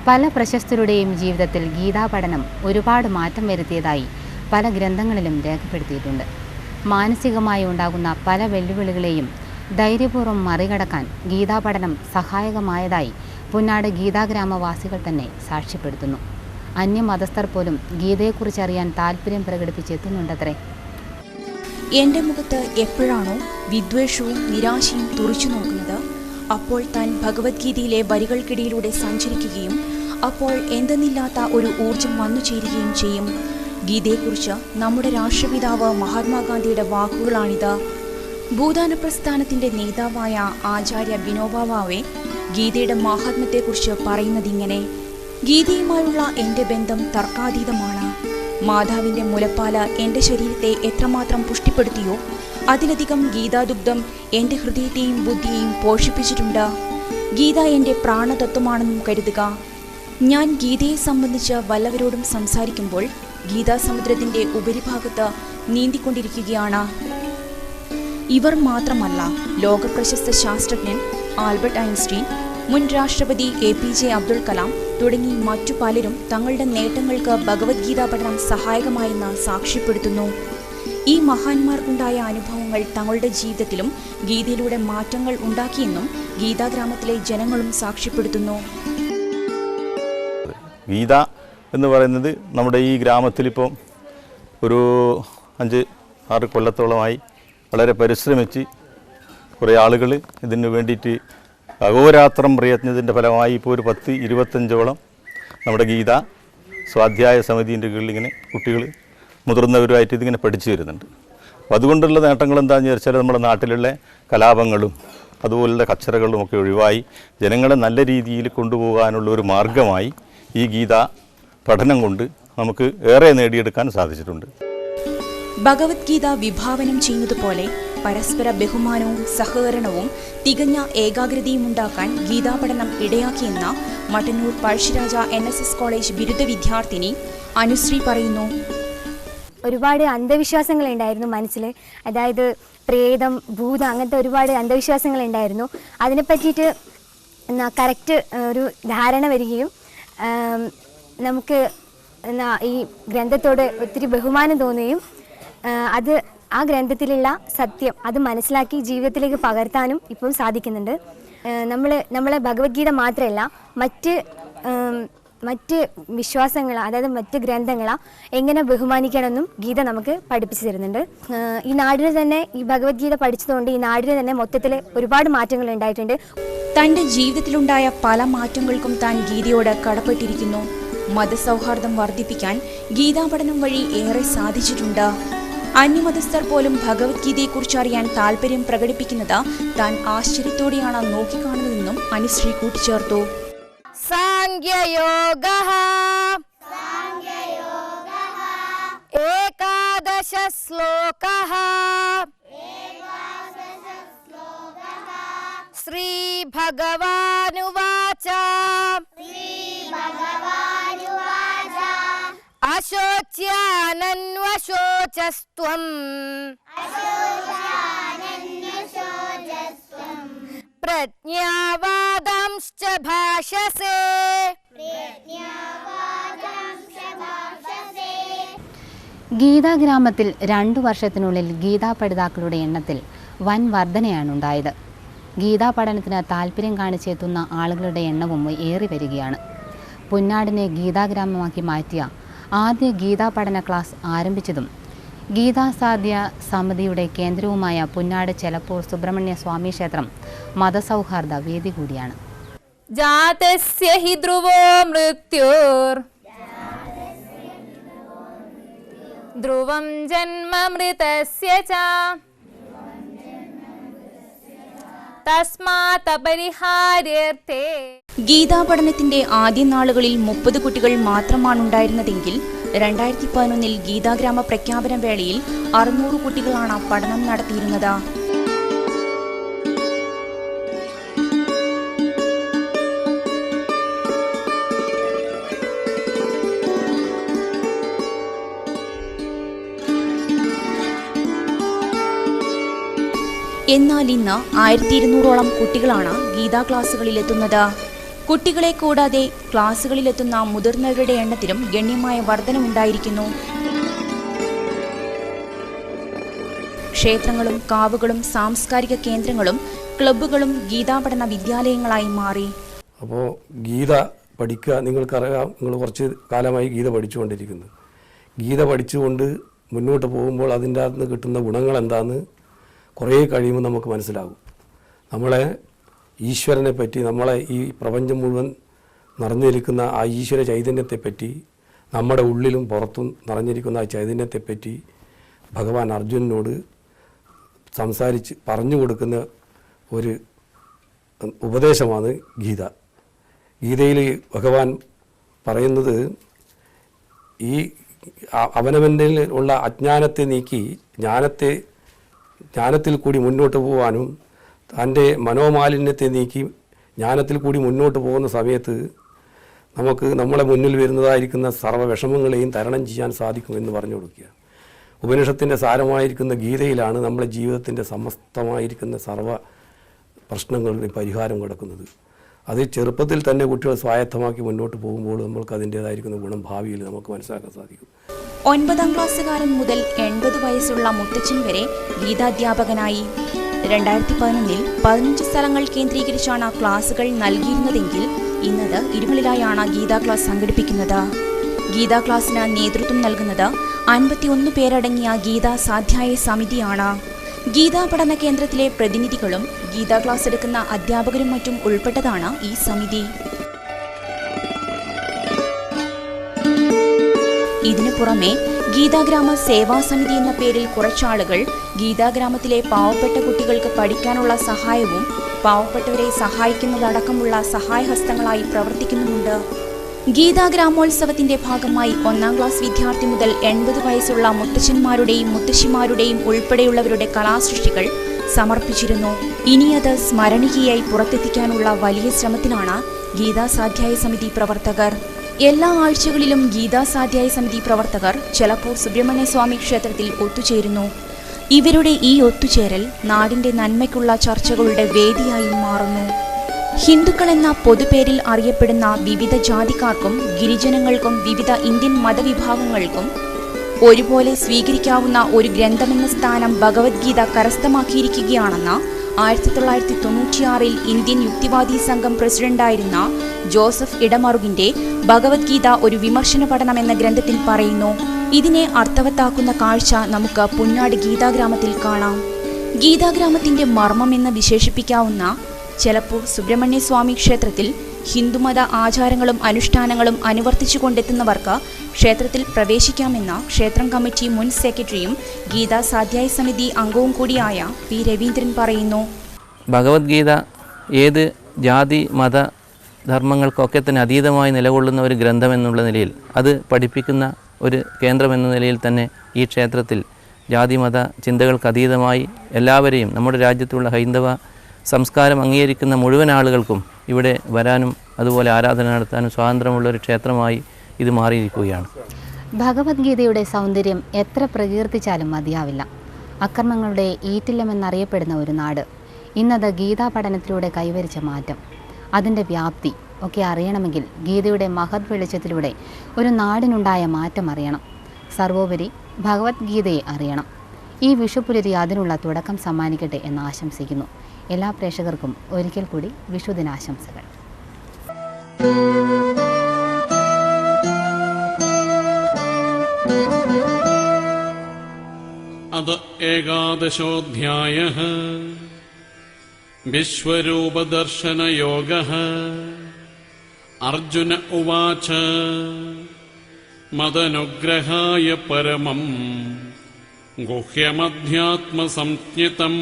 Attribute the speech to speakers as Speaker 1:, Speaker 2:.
Speaker 1: പല പ്രശസ്തരുടെയും ജീവിതത്തിൽ ഗീതാ പഠനം ഒരുപാട് മാറ്റം വരുത്തിയതായി പല ഗ്രന്ഥങ്ങളിലും രേഖപ്പെടുത്തിയിട്ടുണ്ട്. മാനസികമായി ഉണ്ടാകുന്ന പല വെല്ലുവിളികളെയും ധൈര്യപൂർവ്വം മറികടക്കാൻ ഗീതാ പഠനം സഹായകമായതായി പുന്നാട് ഗീതാഗ്രാമവാസികൾ തന്നെ സാക്ഷ്യപ്പെടുത്തുന്നു. അന്യമതസ്ഥർ പോലും ഗീതയെക്കുറിച്ചറിയാൻ താല്പര്യം പ്രകടിപ്പിച്ചെത്തുന്നുണ്ടത്രേ.
Speaker 2: എൻ്റെ മുഖത്ത് എപ്പോഴാണോ വിദ്വേഷവും നിരാശയും തുറിച്ചു നോക്കുന്നത്, അപ്പോൾ താൻ ഭഗവത്ഗീതയിലെ വരികൾക്കിടയിലൂടെ സഞ്ചരിക്കുകയും അപ്പോൾ എന്തെന്നില്ലാത്ത ഒരു ഊർജം വന്നു ചേരുകയും ചെയ്യും. ഗീതയെക്കുറിച്ച് നമ്മുടെ രാഷ്ട്രപിതാവ് മഹാത്മാഗാന്ധിയുടെ വാക്കുകളാണിത്. ഭൂദാന പ്രസ്ഥാനത്തിൻ്റെ നേതാവായ ആചാര്യ വിനോബ ഭാവെ ഗീതയുടെ മാഹാത്മ്യത്തെക്കുറിച്ച് പറയുന്നതിങ്ങനെ: ഗീതയുമായുള്ള എൻ്റെ ബന്ധം തർക്കാതീതമാണ്. മാതാവിൻ്റെ മുലപ്പാല് എൻ്റെ ശരീരത്തെ എത്രമാത്രം പുഷ്ടിപ്പെടുത്തിയോ അതിലധികം ഗീതാദുഗ്ധം എൻ്റെ ഹൃദയത്തെയും ബുദ്ധിയെയും പോഷിപ്പിച്ചിട്ടുണ്ട്. ഗീത എൻ്റെ പ്രാണതത്വമാണെന്നും കരുതുക. ഞാൻ ഗീതയെ സംബന്ധിച്ച് വല്ലവരോടും സംസാരിക്കുമ്പോൾ ഗീതാസമുദ്രത്തിൻ്റെ ഉപരിഭാഗത്ത് നീന്തിക്കൊണ്ടിരിക്കുകയാണ്. ഇവർ മാത്രമല്ല, ലോകപ്രശസ്ത ശാസ്ത്രജ്ഞൻ ആൽബർട്ട് ഐൻസ്റ്റീൻ, മുൻ രാഷ്ട്രപതി APJ അബ്ദുൽ കലാം തുടങ്ങി മറ്റു പലരും തങ്ങളുടെ നേട്ടങ്ങൾക്ക് ഭഗവത്ഗീത പഠനം സഹായകമായെന്ന് സാക്ഷ്യപ്പെടുത്തുന്നു. ഈ മഹാന്മാർക്കുണ്ടായ അനുഭവങ്ങൾ തങ്ങളുടെ ജീവിതത്തിലും ഗീതയിലൂടെ മാറ്റങ്ങൾ ഉണ്ടാക്കിയെന്നും ഗീതാഗ്രാമത്തിലെ ജനങ്ങളും സാക്ഷ്യപ്പെടുത്തുന്നു.
Speaker 3: ഗീത എന്ന് പറയുന്നത് നമ്മുടെ ഈ ഗ്രാമത്തിലിപ്പോൾ ഒരു 5-6 കൊല്ലത്തോളമായി വളരെ പരിശ്രമിച്ച് കുറേ ആളുകൾ ഇതിനു വേണ്ടിയിട്ട് അഹോരാത്രം പ്രയത്നത്തിൻ്റെ ഫലമായി ഇപ്പോൾ ഒരു 10-25ഓളം നമ്മുടെ ഗീത സ്വാധ്യായ സമിതിൻ്റെ കീഴിൽ ഇങ്ങനെ കുട്ടികൾ മുതിർന്നവരുമായിട്ട് ഇതിങ്ങനെ പഠിച്ചു വരുന്നുണ്ട്. അപ്പോൾ അതുകൊണ്ടുള്ള നേട്ടങ്ങൾ എന്താണെന്ന് വിചാരിച്ചാൽ നമ്മുടെ നാട്ടിലുള്ള കലാപങ്ങളും അതുപോലുള്ള കച്ചറകളും ഒക്കെ ഒഴിവായി ജനങ്ങളെ നല്ല രീതിയിൽ കൊണ്ടുപോകാനുള്ള ഒരു മാർഗമായി ഈ ഗീത പഠനം കൊണ്ട് നമുക്ക് ഏറെ നേടിയെടുക്കാൻ സാധിച്ചിട്ടുണ്ട്.
Speaker 2: ഭഗവത്ഗീത വിഭാവനം ചെയ്യുന്നതുപോലെ പരസ്പര ബഹുമാനവും സഹകരണവും തികഞ്ഞ ഏകാഗ്രതയും ഉണ്ടാക്കാൻ ഗീതാ പഠനം ഇടയാക്കിയെന്ന മട്ടന്നൂർ പഴശ്ശിരാജ NSS കോളേജ് ബിരുദ വിദ്യാർത്ഥിനി അനുശ്രീ പറയുന്നു.
Speaker 4: ഒരുപാട് അന്ധവിശ്വാസങ്ങൾ ഉണ്ടായിരുന്നു മനസ്സിൽ. അതായത് പ്രേതം, ഭൂതം, അങ്ങനത്തെ ഒരുപാട് അന്ധവിശ്വാസങ്ങൾ ഉണ്ടായിരുന്നു. അതിനെ പറ്റിയിട്ട് കറക്റ്റ് ഒരു ധാരണ വരികയും നമുക്ക് ഈ ഗ്രന്ഥത്തോട് ഒത്തിരി ബഹുമാനം തോന്നുകയും ആ ഗ്രന്ഥത്തിലുള്ള സത്യം അത് മനസ്സിലാക്കി ജീവിതത്തിലേക്ക് പകർത്താനും ഇപ്പോൾ സാധിക്കുന്നുണ്ട്. നമ്മളെ ഭഗവത്ഗീത മാത്രമല്ല മറ്റ് വിശ്വാസങ്ങൾ, അതായത് മറ്റ് ഗ്രന്ഥങ്ങളെ എങ്ങനെ ബഹുമാനിക്കണമെന്നും ഗീത നമുക്ക് പഠിപ്പിച്ചു തരുന്നുണ്ട്. ഈ നാടിന് തന്നെ ഈ ഭഗവത്ഗീത പഠിച്ചതുകൊണ്ട് ഈ നാടിന് തന്നെ മൊത്തത്തിൽ ഒരുപാട് മാറ്റങ്ങൾ ഉണ്ടായിട്ടുണ്ട്.
Speaker 2: തൻ്റെ ജീവിതത്തിലുണ്ടായ പല മാറ്റങ്ങൾക്കും താൻ ഗീതയോട് കടപ്പെട്ടിരിക്കുന്നു. മതസൗഹാർദ്ദം വർദ്ധിപ്പിക്കാൻ ഗീതാ പഠനം വഴി ഏറെ സാധിച്ചിട്ടുണ്ട്. അന്യമതസ്ഥർ പോലും ഭഗവത്ഗീതയെക്കുറിച്ച് അറിയാൻ താല്പര്യം പ്രകടിപ്പിക്കുന്നത് താൻ ആശ്ചര്യത്തോടെയാണ് നോക്കിക്കാണുന്നതെന്നും അനുശ്രീ കൂട്ടിച്ചേർത്തു.
Speaker 5: സാംഖ്യയോഗഃ ഏകാദശ ശ്ലോകഃ ശ്രീ ഭഗവാനുവാച അശോച്യാനന്വശോചസ്ത്വം പ്രജ്ഞാവാദംശ്ച ഭാഷസേ.
Speaker 1: ഗീതാഗ്രാമത്തിൽ 2 വർഷത്തിനുള്ളിൽ ഗീതാ പഠിതാക്കളുടെ എണ്ണത്തിൽ വൻ വർധനയാണുണ്ടായത്. ഗീതാ പഠനത്തിന് താല്പര്യം കാണിച്ചെത്തുന്ന ആളുകളുടെ എണ്ണവും ഏറി വരികയാണ്. പുന്നാടിനെ ഗീതാഗ്രാമമാക്കി മാറ്റിയ ആദ്യ ഗീതാ പഠന ക്ലാസ് ആരംഭിച്ചതും ഗീതാസാധ്യ സമിതിയുടെ കേന്ദ്രവുമായ പുന്നാട് ചെലപ്പൂർ സുബ്രഹ്മണ്യ സ്വാമി ക്ഷേത്രം മതസൗഹാർദ്ദ വേദി കൂടിയാണ്.
Speaker 5: ജാതസ്യ ഹി ധ്രുവോ മൃത്യുർ ധ്രുവം ജന്മ മൃതസ്യ ച തസ്മാത് അപരിഹാര്യേർത്ഥേ.
Speaker 2: ഗീതാ പഠനത്തിന്റെ ആദ്യ നാളുകളിൽ 30 കുട്ടികൾ മാത്രമാണുണ്ടായിരുന്നതെങ്കിൽ 2011 ഗീതാഗ്രാമ പ്രഖ്യാപന വേളയിൽ 600 കുട്ടികളാണ് പഠനം നടത്തിയിരുന്നത്. എന്നാൽ ഇന്ന് 1200ഓളം കുട്ടികളാണ് ഗീതാ ക്ലാസുകളിലെത്തുന്നത്. കുട്ടികളെ കൂടാതെ ക്ലാസുകളിലെത്തുന്ന മുതിർന്നവരുടെ എണ്ണത്തിലും ഗണ്യമായ വർധനമുണ്ടായിരിക്കുന്നു. ക്ഷേത്രങ്ങളും കാവുകളും സാംസ്കാരിക കേന്ദ്രങ്ങളും ക്ലബ്ബുകളും ഗീതാപഠന വിദ്യാലയങ്ങളായി മാറി.
Speaker 6: അപ്പോൾ ഗീത പഠിക്കുക, നിങ്ങൾക്കറിയാം, നിങ്ങൾ കുറച്ച് കാലമായി ഗീത പഠിച്ചുകൊണ്ടിരിക്കുന്നു. ഗീത പഠിച്ചുകൊണ്ട് മുന്നോട്ട് പോകുമ്പോൾ അതിൻ്റെ അകത്ത് നിന്ന് കിട്ടുന്ന ഗുണങ്ങൾ എന്താണെന്ന് കുറേ കഴിയുമ്പോൾ നമുക്ക് മനസ്സിലാകും. നമ്മളെ ഈശ്വരനെ പറ്റി, നമ്മളെ ഈ പ്രപഞ്ചം മുഴുവൻ നിറഞ്ഞിരിക്കുന്ന ആ ഈശ്വര ചൈതന്യത്തെപ്പറ്റി, നമ്മുടെ ഉള്ളിലും പുറത്തും നിറഞ്ഞിരിക്കുന്ന ആ ചൈതന്യത്തെപ്പറ്റി ഭഗവാൻ അർജുനനോട് സംസാരിച്ച് പറഞ്ഞു കൊടുക്കുന്ന ഒരു ഉപദേശമാണ് ഗീത. ഗീതയിൽ ഭഗവാൻ പറയുന്നത്, ഈ അവനവൻ്റെ ഉള്ള അജ്ഞാനത്തെ നീക്കി ജ്ഞാനത്തിൽ കൂടി മുന്നോട്ട് പോകാനും, തൻ്റെ മനോമാലിന്യത്തെ നീക്കി ജ്ഞാനത്തിൽ കൂടി മുന്നോട്ട് പോകുന്ന സമയത്ത് നമുക്ക് നമ്മളെ മുന്നിൽ വരുന്നതായിരിക്കുന്ന സർവ്വ വിഷമങ്ങളെയും തരണം ചെയ്യാൻ സാധിക്കുമെന്ന് പറഞ്ഞു കൊടുക്കുക. ഉപനിഷത്തിൻ്റെ സാരമായിരിക്കുന്ന ഗീതയിലാണ് നമ്മുടെ ജീവിതത്തിൻ്റെ സമസ്തമായിരിക്കുന്ന സർവ്വ പ്രശ്നങ്ങളുടെ പരിഹാരം കിടക്കുന്നത്. അത് ചെറുപ്പത്തിൽ തന്നെ കുട്ടികൾ സ്വായത്തമാക്കി മുന്നോട്ട് പോകുമ്പോൾ നമ്മൾക്ക് അതിൻ്റേതായിരിക്കുന്ന ഗുണം ഭാവിയിൽ നമുക്ക് മനസ്സിലാക്കാൻ സാധിക്കും.
Speaker 2: 9ാം ക്ലാസ്സുകാരൻ മുതൽ 80 വയസ്സുള്ള മുത്തച്ഛൻ വരെ ഗീതാധ്യാപകനായി. 2011 15 സ്ഥലങ്ങൾ കേന്ദ്രീകരിച്ചാണ് ക്ലാസുകൾ നൽകിയിരുന്നതെങ്കിൽ ഇന്നത് 20ായാണ് ഗീതാ ക്ലാസ് സംഘടിപ്പിക്കുന്നത്. ഗീതാ ക്ലാസിന് നേതൃത്വം നൽകുന്നത് 51 പേരടങ്ങിയ ഗീതാ സ്വാധ്യായ സമിതിയാണ്. ഗീതാ പഠന കേന്ദ്രത്തിലെ പ്രതിനിധികളും ഗീതാ ക്ലാസ് എടുക്കുന്ന അധ്യാപകരും മറ്റും ഉൾപ്പെട്ടതാണ് ഈ സമിതി. ഇതിനു പുറമെ ഗീതാഗ്രാമ സേവാ സമിതി എന്ന പേരിൽ കുറച്ചാളുകൾ ഗീതാഗ്രാമത്തിലെ പാവപ്പെട്ട കുട്ടികൾക്ക് പഠിക്കാനുള്ള സഹായവും പാവപ്പെട്ടവരെ സഹായിക്കുന്നതടക്കമുള്ള സഹായഹസ്തങ്ങളായി പ്രവർത്തിക്കുന്നുമുണ്ട്. ഗീതാഗ്രാമോത്സവത്തിന്റെ ഭാഗമായി 1ാം ക്ലാസ് വിദ്യാർത്ഥി മുതൽ 80 വയസ്സുള്ള മുത്തച്ഛന്മാരുടെയും മുത്തശ്ശിമാരുടെയും ഉൾപ്പെടെയുള്ളവരുടെ കലാസൃഷ്ടികൾ സമർപ്പിച്ചിരുന്നു. ഇനിയത് സ്മരണീയയായി പുറത്തെത്തിക്കാനുള്ള വലിയ ശ്രമത്തിലാണ് ഗീതാ സ്വാധ്യായ സമിതി പ്രവർത്തകർ. എല്ലാ ആഴ്ചകളിലും ഗീതാ സ്വാധ്യായ സമിതി പ്രവർത്തകർ ചെലപ്പൂർ സുബ്രഹ്മണ്യസ്വാമി ക്ഷേത്രത്തിൽ ഒത്തുചേരുന്നു. ഇവരുടെ ഈ ഒത്തുചേരൽ നാടിന്റെ നന്മയ്ക്കുള്ള ചർച്ചകളുടെ വേദിയായി മാറുന്നു. ഹിന്ദുക്കൾ എന്ന പൊതുപേരിൽ അറിയപ്പെടുന്ന വിവിധ ജാതിക്കാർക്കും ഗിരിജനങ്ങൾക്കും വിവിധ ഇന്ത്യൻ മതവിഭാഗങ്ങൾക്കും ഒരുപോലെ സ്വീകരിക്കാവുന്ന ഒരു ഗ്രന്ഥമെന്ന സ്ഥാനം ഭഗവത്ഗീത കരസ്ഥമാക്കിയിരിക്കുകയാണെന്ന് 1996 ഇന്ത്യൻ യുക്തിവാദി സംഘം പ്രസിഡന്റായിരുന്ന ജോസഫ് ഇടമറുകിന്റെ ഭഗവത്ഗീത ഒരു വിമർശന പഠനം എന്ന ഗ്രന്ഥത്തിൽ പറയുന്നു. ഇതിനെ അർത്ഥവത്താക്കുന്ന കാഴ്ച നമുക്ക് പുന്നാട് ഗീതാഗ്രാമത്തിൽ കാണാം. ഗീതാഗ്രാമത്തിന്റെ മർമ്മമെന്ന് വിശേഷിപ്പിക്കാവുന്ന ചെലപ്പൂർ സുബ്രഹ്മണ്യസ്വാമി ക്ഷേത്രത്തിൽ ഹിന്ദുമത ആചാരങ്ങളും അനുഷ്ഠാനങ്ങളും അനുവർത്തിച്ചുകൊണ്ടെത്തുന്നവർക്ക് ക്ഷേത്രത്തിൽ പ്രവേശിക്കാമെന്ന ക്ഷേത്രം കമ്മിറ്റി മുൻ സെക്രട്ടറിയും ഗീതാ സ്വാധ്യായ സമിതി അംഗവും കൂടിയായ പി രവീന്ദ്രൻ പറയുന്നു.
Speaker 7: ഭഗവത്ഗീത ഏത് ജാതി മത ധർമ്മങ്ങൾക്കൊക്കെ തന്നെ അതീതമായി നിലകൊള്ളുന്ന ഒരു ഗ്രന്ഥമെന്നുള്ള നിലയിൽ, അത് പഠിപ്പിക്കുന്ന ഒരു കേന്ദ്രമെന്ന നിലയിൽ തന്നെ ഈ ക്ഷേത്രത്തിൽ ജാതിമത ചിന്തകൾക്ക് അതീതമായി എല്ലാവരെയും, നമ്മുടെ രാജ്യത്തുള്ള ഹൈന്ദവ സംസ്കാരം അംഗീകരിക്കുന്ന മുഴുവൻ ആളുകൾക്കും ഇവിടെ വരാനും അതുപോലെ ആരാധന നടത്താനും സ്വാതന്ത്ര്യമുള്ള ഒരു ക്ഷേത്രമായി ഇത് മാറിയിരിക്കുകയാണ്.
Speaker 1: ഭഗവത്ഗീതയുടെ സൗന്ദര്യം എത്ര പ്രകീർത്തിച്ചാലും മതിയാവില്ല. അക്രമങ്ങളുടെ ഈറ്റില്ലമെന്നറിയപ്പെടുന്ന ഒരു നാട് ഇന്നത് ഗീതാ പഠനത്തിലൂടെ കൈവരിച്ച മാറ്റം, അതിൻ്റെ വ്യാപ്തി ഒക്കെ അറിയണമെങ്കിൽ ഗീതയുടെ മഹത് വെളിച്ചത്തിലൂടെ ഒരു നാടിനുണ്ടായ മാറ്റം അറിയണം. സർവോപരി ഭഗവത്ഗീതയെ അറിയണം. ഈ വിഷുപുലരി അതിനുള്ള തുടക്കം സമ്മാനിക്കട്ടെ എന്ന് ആശംസിക്കുന്നു. എല്ലാ പ്രേക്ഷകർക്കും ഒരിക്കൽ കൂടി വിഷുദിനാശംസകൾ.
Speaker 8: അത ഏകാദശോऽധ്യായഃ വിശ്വരൂപദർശനയോഗഃ. അർജുന ഉവാച മദനുഗ്രഹായ പരമം ഗുഹ്യമധ്യാത്മസംജ്ഞിതം